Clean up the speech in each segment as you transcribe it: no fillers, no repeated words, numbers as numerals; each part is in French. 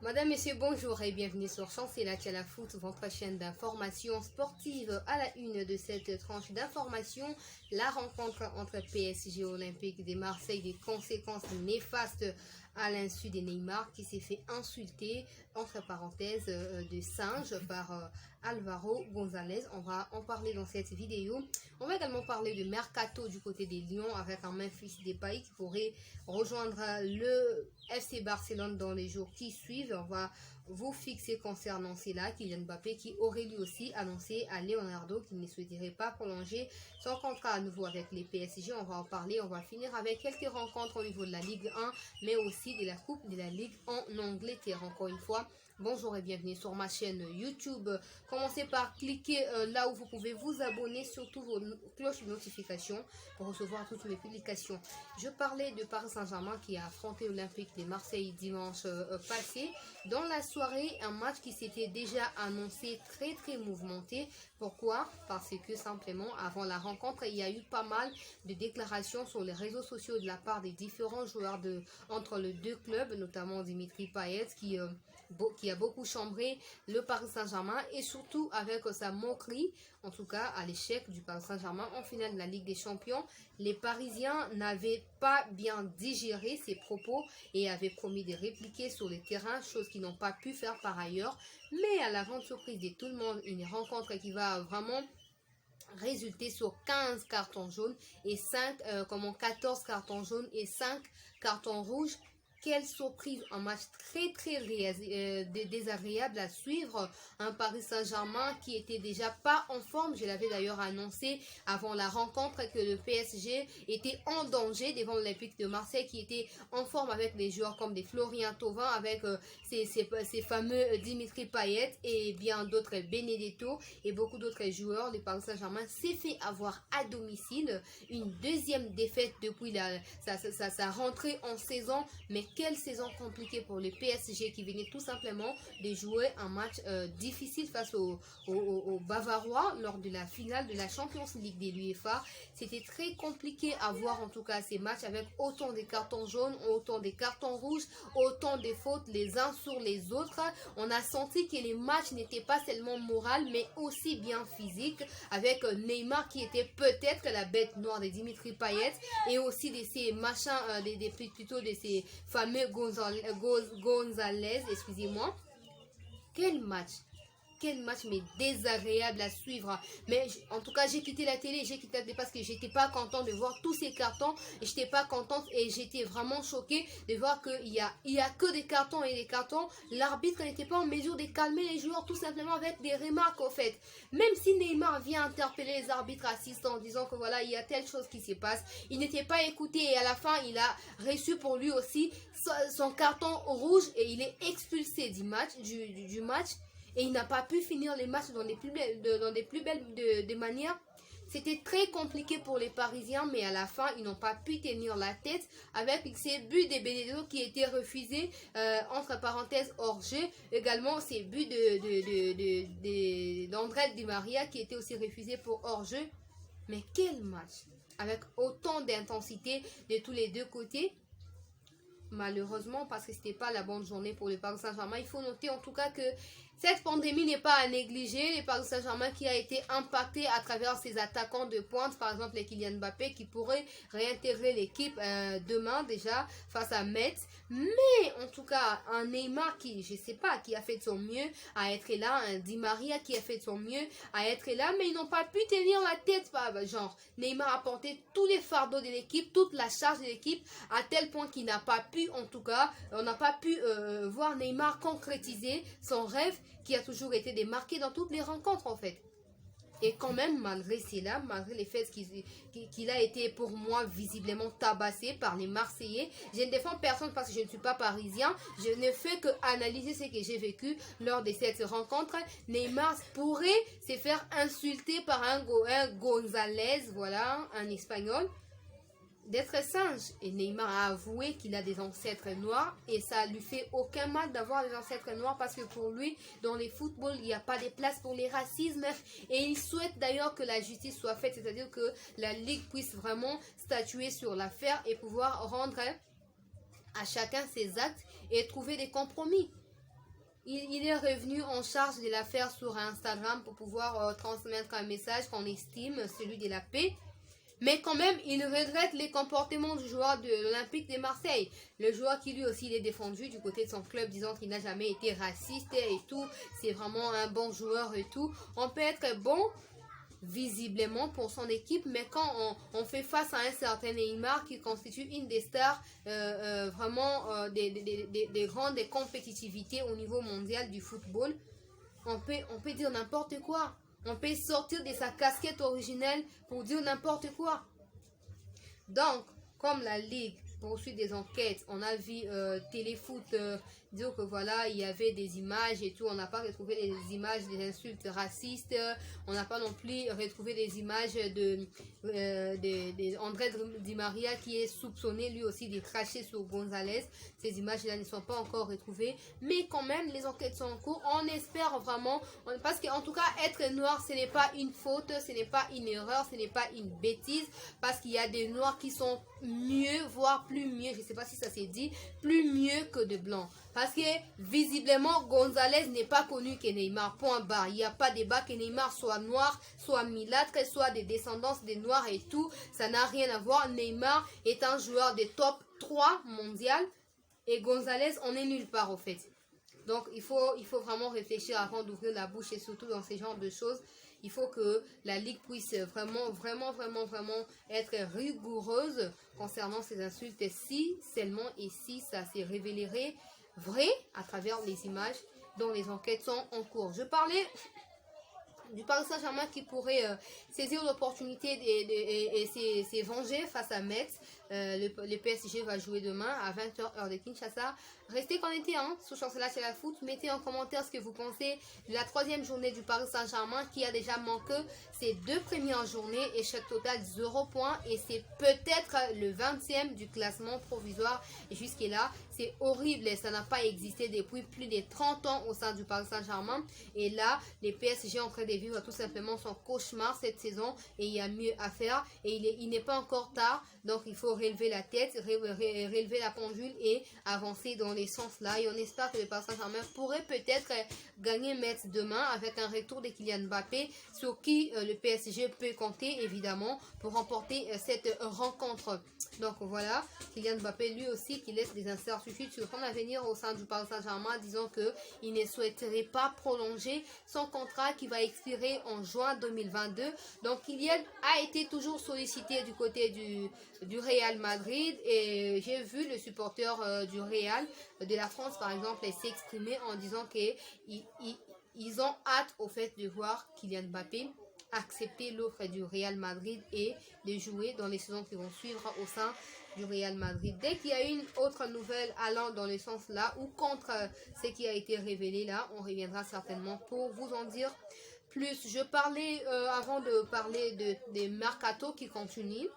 Madame, Messieurs, bonjour et bienvenue sur Chancela Tchala Foot, votre chaîne d'information sportive. À la une de cette tranche d'information, la rencontre entre PSG Olympique de Marseille, des conséquences néfastes à l'insu de Neymar qui s'est fait insulter, entre parenthèses, de singe par Alvaro González. On va en parler dans cette vidéo. On va également parler de Mercato du côté des Lions avec un Memphis Depay qui pourrait rejoindre le FC Barcelone dans les jours qui suivent. On va vous fixer concernant cela Kylian Mbappé qui aurait lui aussi annoncé à Leonardo qu'il ne souhaiterait pas prolonger son contrat à nouveau avec les PSG. On va en parler. On va finir avec quelques rencontres au niveau de la Ligue 1 mais aussi de la Coupe de la Ligue en Angleterre. Encore une fois, bonjour et bienvenue sur ma chaîne YouTube. Commencez par cliquer là où vous pouvez vous abonner, surtout vos cloches de notification pour recevoir toutes mes publications. Je parlais de Paris Saint-Germain qui a affronté Olympique de Marseille dimanche passé. Dans la soirée, un match qui s'était déjà annoncé très mouvementé. Pourquoi? Parce que simplement avant la rencontre, il y a eu pas mal de déclarations sur les réseaux sociaux de la part des différents joueurs entre les deux clubs, notamment Dimitri Payet qui a beaucoup chambré le Paris Saint-Germain et surtout avec sa moquerie, en tout cas à l'échec du Paris Saint-Germain en finale de la Ligue des Champions. Les Parisiens n'avaient pas bien digéré ses propos et avaient promis de répliquer sur les terrains, chose qu'ils n'ont pas pu faire par ailleurs. Mais à la grande surprise de tout le monde, une rencontre qui va vraiment résulter sur 15 cartons jaunes et 14 cartons jaunes et 5 cartons rouges. Quelle surprise, un match très désagréable à suivre. Un Paris Saint-Germain qui était déjà pas en forme. Je l'avais d'ailleurs annoncé avant la rencontre que le PSG était en danger devant l'Olympique de Marseille qui était en forme avec des joueurs comme des Florian Thauvin, avec ces fameux Dimitri Payet et bien d'autres Benedetto et beaucoup d'autres joueurs. Le Paris Saint-Germain s'est fait avoir à domicile. Une deuxième défaite depuis sa rentrée en saison, mais quelle saison compliquée pour le PSG qui venait tout simplement de jouer un match difficile face aux Bavarois lors de la finale de la Champions League de l'UEFA. C'était très compliqué à voir en tout cas ces matchs avec autant de cartons jaunes, autant de cartons rouges, autant de fautes les uns sur les autres. On a senti que les matchs n'étaient pas seulement moral mais aussi bien physique avec Neymar qui était peut-être la bête noire de Dimitri Payet et aussi de ces machins, plutôt de ces fameux González, excusez-moi. Quel match mais désagréable à suivre. Mais en tout cas, j'ai quitté la télé, parce que j'étais pas content de voir tous ces cartons. Et j'étais pas contente et j'étais vraiment choquée de voir qu'il y a que des cartons et des cartons. L'arbitre n'était pas en mesure de calmer les joueurs tout simplement avec des remarques au fait. Même si Neymar vient interpeller les arbitres assistants en disant que voilà, il y a telle chose qui se passe, il n'était pas écouté et à la fin, il a reçu pour lui aussi son carton rouge et il est expulsé du match. Et il n'a pas pu finir les matchs dans des plus belles manières. C'était très compliqué pour les Parisiens, mais à la fin, ils n'ont pas pu tenir la tête avec ces buts de Benedetto qui étaient refusés, entre parenthèses hors jeu. Également, ces buts d'André Di Maria qui étaient aussi refusés pour hors jeu. Mais quel match! Avec autant d'intensité de tous les deux côtés. Malheureusement, parce que c'était pas la bonne journée pour le Paris Saint-Germain. Il faut noter en tout cas que cette pandémie n'est pas à négliger. Le Paris Saint-Germain qui a été impacté à travers ses attaquants de pointe, par exemple les Kylian Mbappé qui pourrait réintégrer l'équipe demain déjà face à Metz. Mais en tout cas, un Neymar qui, je sais pas, qui a fait de son mieux à être là, un Di Maria qui a fait de son mieux à être là, mais ils n'ont pas pu tenir la tête. Genre, Neymar a porté tous les fardeaux de l'équipe, toute la charge de l'équipe, à tel point qu'il n'a pas pu, en tout cas, on n'a pas pu voir Neymar concrétiser son rêve qui a toujours été de marquer dans toutes les rencontres en fait. Et quand même, malgré cela, malgré les faits qu'il a été pour moi visiblement tabassé par les Marseillais, je ne défends personne parce que je ne suis pas parisien. Je ne fais que analyser ce que j'ai vécu lors de cette rencontre. Neymar pourrait se faire insulter par un González, voilà, un espagnol, d'être singe. Et Neymar a avoué qu'il a des ancêtres noirs et ça lui fait aucun mal d'avoir des ancêtres noirs parce que pour lui, dans les footballs, il n'y a pas de place pour les racismes et il souhaite d'ailleurs que la justice soit faite, c'est-à-dire que la Ligue puisse vraiment statuer sur l'affaire et pouvoir rendre à chacun ses actes et trouver des compromis. il est revenu en charge de l'affaire sur Instagram pour pouvoir transmettre un message qu'on estime, celui de la paix. Mais quand même, il regrette les comportements du joueur de l'Olympique de Marseille. Le joueur qui lui aussi il est défendu du côté de son club, disant qu'il n'a jamais été raciste et tout. C'est vraiment un bon joueur et tout. On peut être bon visiblement pour son équipe, mais quand on fait face à un certain Neymar qui constitue une des stars vraiment des grandes compétitivités au niveau mondial du football, on peut dire n'importe quoi. On peut sortir de sa casquette originelle pour dire n'importe quoi. Donc, comme la Ligue poursuit des enquêtes, on a vu Téléfoot dire que voilà, il y avait des images et tout. On n'a pas retrouvé les images des insultes racistes. On n'a pas non plus retrouvé des images de André Di Maria qui est soupçonné lui aussi de cracher sur Gonzalez. Ces images-là ne sont pas encore retrouvées. Mais quand même, les enquêtes sont en cours. On espère vraiment, parce qu'en tout cas, être noir, ce n'est pas une faute, ce n'est pas une erreur, ce n'est pas une bêtise. Parce qu'il y a des noirs qui sont mieux, voire plus mieux, je ne sais pas si ça s'est dit, plus mieux que de blancs. Parce que visiblement, Gonzalez n'est pas connu que Neymar, point barre. Il n'y a pas de débat que Neymar soit noir, soit milâtre, soit des descendances des noirs et tout. Ça n'a rien à voir. Neymar est un joueur de top 3 mondial et Gonzalez, on est nulle part au fait. Donc il faut vraiment réfléchir avant d'ouvrir la bouche et surtout dans ces genres de choses. Il faut que la Ligue puisse vraiment être rigoureuse concernant ces insultes, si seulement et si ça s'est révélerait vrai à travers les images dont les enquêtes sont en cours. Je parlais du Paris Saint-Germain qui pourrait saisir l'opportunité et s'est vengé face à Metz. Le PSG va jouer demain à 20h heure de Kinshasa. Restez connectés sur Chancela chez la foot. Mettez en commentaire ce que vous pensez de la 3e journée du Paris Saint-Germain qui a déjà manqué ses 2 premières journées. Échec total 0 points et c'est peut-être le 20e du classement provisoire. Et jusque-là, c'est horrible. Ça n'a pas existé depuis plus de 30 ans au sein du Paris Saint-Germain. Et là, les PSG sont en train de vivre tout simplement son cauchemar cette saison et il y a mieux à faire. Et il n'est pas encore tard. Donc, il faut relever la tête, relever la pendule et avancer dans les sens là. Et on espère que le Paris Saint-Germain pourrait peut-être gagner Metz demain avec un retour de Kylian Mbappé, sur qui le PSG peut compter évidemment pour remporter cette rencontre. Donc voilà, Kylian Mbappé lui aussi qui laisse des incertitudes sur son avenir au sein du Paris Saint-Germain, disant qu'il ne souhaiterait pas prolonger son contrat qui va expirer en juin 2022. Donc Kylian a été toujours sollicité du côté du Real Madrid et j'ai vu le supporter du Real de la France par exemple s'exprimer en disant qu'ils ont hâte au fait de voir Kylian Mbappé accepter l'offre du Real Madrid et de jouer dans les saisons qui vont suivre au sein du Real Madrid. Dès qu'il y a une autre nouvelle allant dans le sens là ou contre ce qui a été révélé là, on reviendra certainement pour vous en dire plus. Je parlais avant de parler des mercato qui continuent.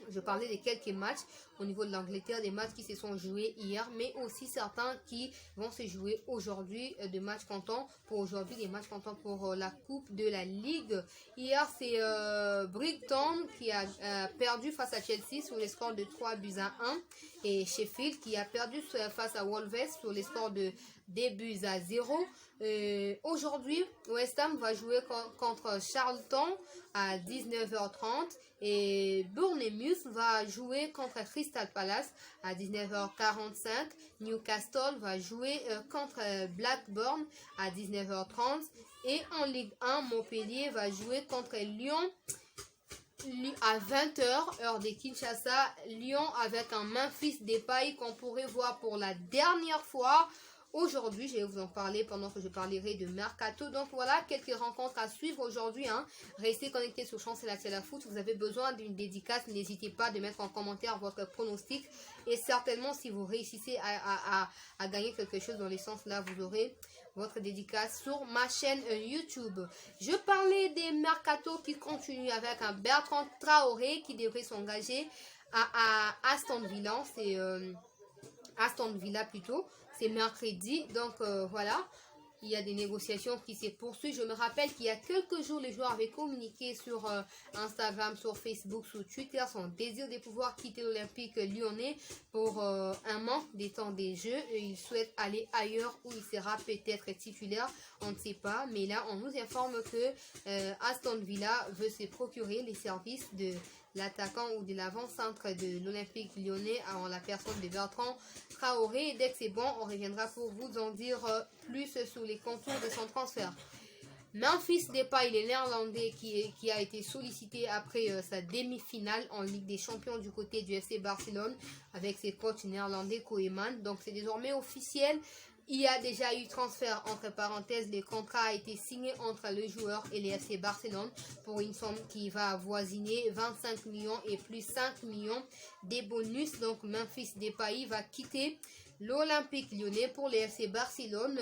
Je parlais de quelques matchs au niveau de l'Angleterre, des matchs qui se sont joués hier, mais aussi certains qui vont se jouer aujourd'hui, des matchs comptants pour aujourd'hui, des matchs comptants pour la Coupe de la Ligue. Hier, c'est Brighton qui a perdu face à Chelsea sur les scores de 3-1 et Sheffield qui a perdu face à Wolves sur les scores de 2-0. Aujourd'hui, West Ham va jouer contre Charlton à 19h30 et Bournemouth va jouer contre Crystal Palace à 19h45. Newcastle va jouer contre Blackburn à 19h30 et en Ligue 1, Montpellier va jouer contre Lyon à 20h heure de Kinshasa. Lyon avec un Memphis Depay qu'on pourrait voir pour la dernière fois. Aujourd'hui, je vais vous en parler pendant que je parlerai de Mercato. Donc voilà, quelques rencontres à suivre aujourd'hui. Restez connectés sur Chancela la foot. Si vous avez besoin d'une dédicace, n'hésitez pas de mettre en commentaire votre pronostic. Et certainement, si vous réussissez à gagner quelque chose dans les sens là, vous aurez votre dédicace sur ma chaîne YouTube. Je parlais des Mercato qui continuent avec un Bertrand Traoré qui devrait s'engager à Aston Villa. C'est Aston Villa plutôt. C'est mercredi, donc voilà. il y a des négociations qui se poursuivent. Je me rappelle qu'il y a quelques jours, les joueurs avaient communiqué sur Instagram, sur Facebook, sur Twitter, son désir de pouvoir quitter l'Olympique lyonnais pour un manque des temps des jeux. Il souhaite aller ailleurs où il sera peut-être titulaire, on ne sait pas. Mais là, on nous informe que Aston Villa veut se procurer les services de l'attaquant ou de l'avant-centre de l'Olympique lyonnais en la personne de Bertrand Traoré. Dès que c'est bon, on reviendra pour vous en dire plus sur les contours de son transfert. Memphis Depay, le néerlandais qui a été sollicité après sa demi-finale en Ligue des Champions du côté du FC Barcelone avec ses coachs néerlandais Koeman. Donc c'est désormais officiel. Il y a déjà eu transfert, entre parenthèses, le contrat a été signé entre le joueur et le FC Barcelone pour une somme qui va avoisiner 25 millions et plus 5 millions des bonus. Donc Memphis Depay va quitter l'Olympique lyonnais pour le FC Barcelone.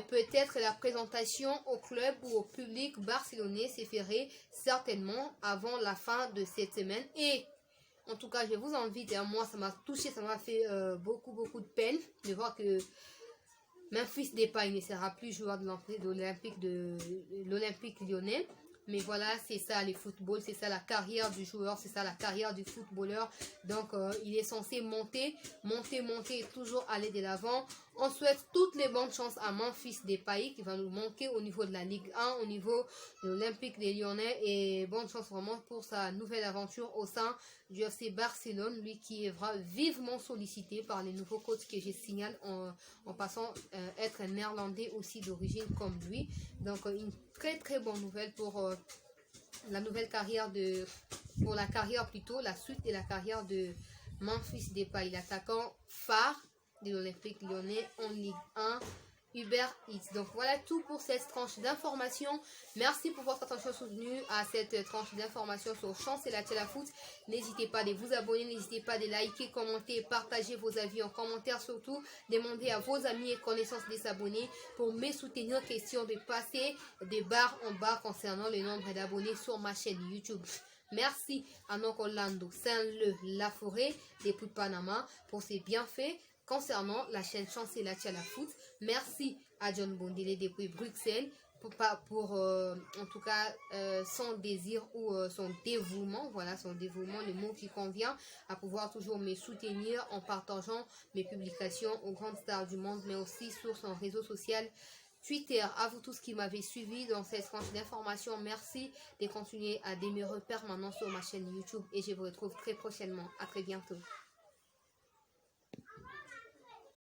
Peut-être la présentation au club ou au public barcelonais se ferait certainement avant la fin de cette semaine. Et en tout cas, je vous invite, et moi ça m'a touché, ça m'a fait beaucoup de peine de voir que Memphis Depay ne sera plus joueur de l'Olympique lyonnais. Mais voilà, c'est ça le football, c'est ça la carrière du joueur, c'est ça la carrière du footballeur. Donc, il est censé monter, et toujours aller de l'avant. On souhaite toutes les bonnes chances à Memphis Depay qui va nous manquer au niveau de la Ligue 1, au niveau de l'Olympique des Lyonnais. Et bonne chance vraiment pour sa nouvelle aventure au sein du FC Barcelone. Lui qui est vivement sollicité par les nouveaux coachs que je signale en passant être un néerlandais aussi d'origine comme lui. Donc, une très bonne nouvelle pour la nouvelle carrière pour la carrière plutôt, la suite de la carrière de Memphis Depay, l'attaquant phare de l'Olympique lyonnais en Ligue 1 Uber Eats. Donc voilà tout pour cette tranche d'information. Merci pour votre attention soutenue à cette tranche d'information sur Chancela Foot. N'hésitez pas à vous abonner, n'hésitez pas à liker, commenter, partager vos avis en commentaire, surtout demandez à vos amis et connaissances de s'abonner pour me soutenir. Question de passer de barre en barre concernant le nombre d'abonnés sur ma chaîne YouTube. Merci à Noc Orlando Saint-Leu La Forêt depuis Panama pour ses bienfaits concernant la chaîne Chancela Foot. Merci à John Bondele depuis Bruxelles pour en tout cas son désir ou son dévouement, voilà son dévouement, le mot qui convient, à pouvoir toujours me soutenir en partageant mes publications aux grandes stars du monde, mais aussi sur son réseau social Twitter. À vous tous qui m'avez suivi dans cette tranche d'information, merci de continuer à demeurer permanent sur ma chaîne YouTube et je vous retrouve très prochainement. À très bientôt.